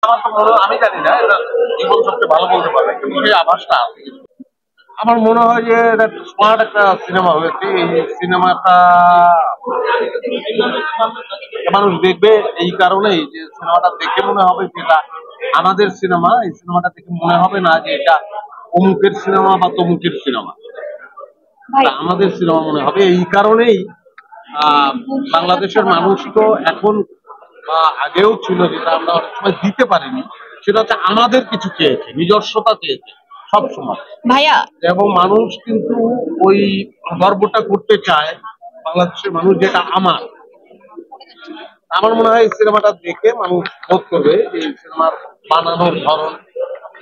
আমার তো মনে হয়, আমি জানি না এটা জীবন সবচেয়ে ভালো বলতে পারবে, কিন্তু সেই আভাসটা আছে। আমার মনে হয় যে এটা স্মার্ট একটা সিনেমা হয়েছে। এই সিনেমাটা মানুষ দেখবে এই কারণেই যে সিনেমাটা দেখে মনে হবে যে এটা আমাদের সিনেমা। এই সিনেমাটা দেখে মনে হবে না যে এটা অমুকের সিনেমা বা তমুকের সিনেমা, আমাদের সিনেমা মনে হবে। এই কারণেই বাংলাদেশের মানুষ তো এখন বা আগেও ছিল, যেটা আমরা অনেক সময় দিতে পারিনি, সেটা হচ্ছে আমাদের কিছু চেয়েছে, নিজস্বতা চেয়েছে সব সময় ভাইয়া। এবং মানুষ কিন্তু ওই গর্বটা করতে চায় বাংলাদেশের মানুষ, যেটা আমার। আমার মনে হয় এই সিনেমাটা দেখে মানুষ বোধ করবে এই সিনেমার বানানোর ধরন,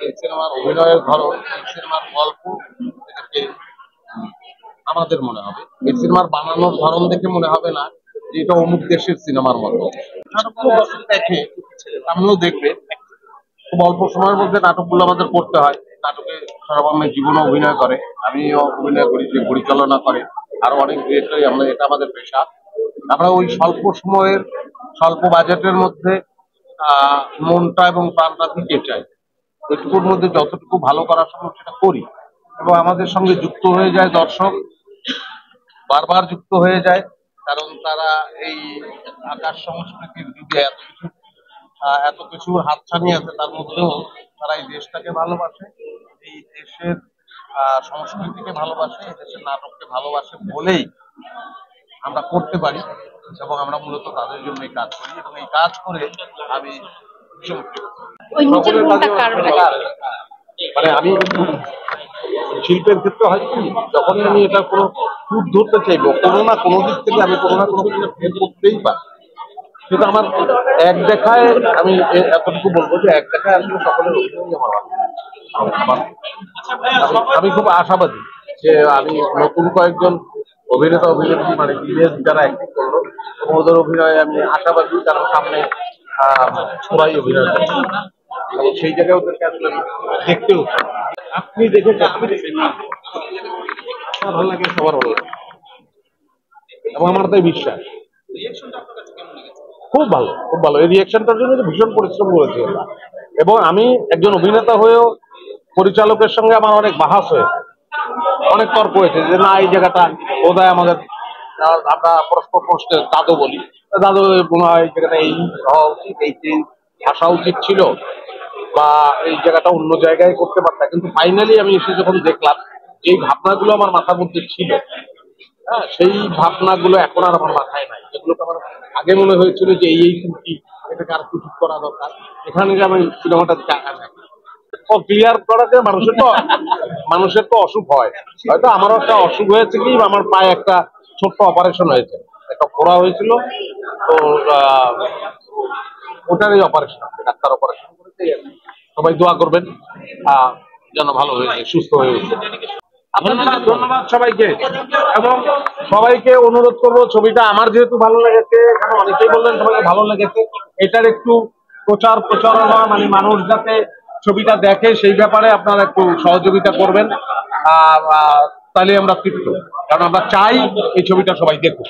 এই সিনেমার অভিনয়ের ধরন, এই সিনেমার গল্প এটাকে আমাদের মনে হবে। এই সিনেমার বানানোর ধরন দেখে মনে হবে না যে এটা অমুক দেশের সিনেমার মতো। নাটকগুলো দর্শক দেখে, সামনেও দেখবে। খুব অল্প সময়ের মধ্যে নাটকগুলো আমাদের করতে হয়। নাটকে সরবামের জীবনও অভিনয় করে, আমিও অভিনয় করি, যে পরিচালনা করে, আরো অনেক ডিরেক্টরই। আমরা, এটা আমাদের পেশা। আমরা ওই স্বল্প সময়ের স্বল্প বাজেটের মধ্যে মনটা এবং প্রাণটা দিতে চাই। ওইটুকুর মধ্যে যতটুকু ভালো করা সম্ভব সেটা করি, এবং আমাদের সঙ্গে যুক্ত হয়ে যায় দর্শক, বারবার যুক্ত হয়ে যায়। কারণ তারা এই আকাশ সংস্কৃতির যুগে এত কিছুর হাতছানি আছে, তার মধ্যেও তারা এই দেশটাকে ভালোবাসে, এই দেশের সংস্কৃতিকে ভালোবাসে, এই দেশের নাটককে ভালোবাসে বলেই আমরা করতে পারি। এবং আমরা মূলত তাদের জন্য এই কাজ করি, এবং এই কাজ করে আমি ভীষণ মানে আমি শিল্পের ক্ষেত্রে হয় কি, যখনই আমি এটা কোনো টুর ধরতে চাইবো, কোনো না কোনো দিক থেকে আমি কোনো না কোনো কিছু ফেল করতেই পারি। কিন্তু আমার এক দেখায়, আমি এতটুকু বলবো যে এক দেখায় আসলে সকলের অভিনয় আমার আমি খুব আশাবাদী যে আমি নতুন কয়েকজন অভিনেতা অভিনেত্রী, মানে বিদেশ যারা অ্যাক্টিং করলো, ওদের অভিনয়ে আমি আশাবাদী। কারণ সামনে সবাই অভিনয় করছে, এবং সেই জায়গায় ওদেরকে আসলে দেখতেও চাই। আপনি দেখেছেন, আমি দেখেছি, আমার ভালো লাগে, সবার ভালো লাগে, এবং আমার তাই বিশ্বাস। খুব ভালো, খুব ভালো। এই রিয়াকশনটার জন্য ভীষণ পরিশ্রম করেছি আমরা। এবং আমি একজন অভিনেতা হয়েও পরিচালকের সঙ্গে আমার অনেক বাহাস হয়েছে, অনেক তর্ক হয়েছে যে না, এই জায়গাটা বোধহয় আমাদের, আমরা পরস্পর পরস্পর দাদু বলি, দাদু মনে হয় এই জায়গাটা এই হওয়া উচিত, এই চেঞ্জ আসা উচিত ছিল, বা এই জায়গাটা অন্য জায়গায় করতে পারতাম। কিন্তু ফাইনালি আমি এসে যখন দেখলাম এই ভাবনাগুলো আমার মাথার মধ্যে ছিল, হ্যাঁ, সেই ভাবনাগুলো এখন আর আমার মাথায় নাই। যেগুলোকে আমার আগে মনে হয়েছিল যে এই ত্রুটি, এটাকে আর একটু ঠিক করা দরকার, এখানে যে আমি সিনেমাটা ক্লিয়ার করাতে মানুষের তো অসুখ হয়। হয়তো আমারও একটা অসুখ হয়েছে কি, আমার পায়ে একটা ছোট্ট অপারেশন হয়েছে, একটা ফোড়া হয়েছিল, তো ওটারই অপারেশন, ডাক্তার অপারেশন করেছে। সবাই দোয়া করবেন যেন ভালো হয়ে যায়, সুস্থ হয়ে উঠে। ধন্যবাদ সবাইকে, এবং সবাইকে অনুরোধ করবো, ছবিটা আমার যেহেতু ভালো লেগেছে, এখানে অনেকেই বললেন সবাইকে ভালো লেগেছে, এটার একটু প্রচারণা, মানে মানুষ যাতে ছবিটা দেখে সেই ব্যাপারে আপনারা একটু সহযোগিতা করবেন। তাহলে আমরা তৃপ্ত, কারণ আমরা চাই এই ছবিটা সবাই দেখুক।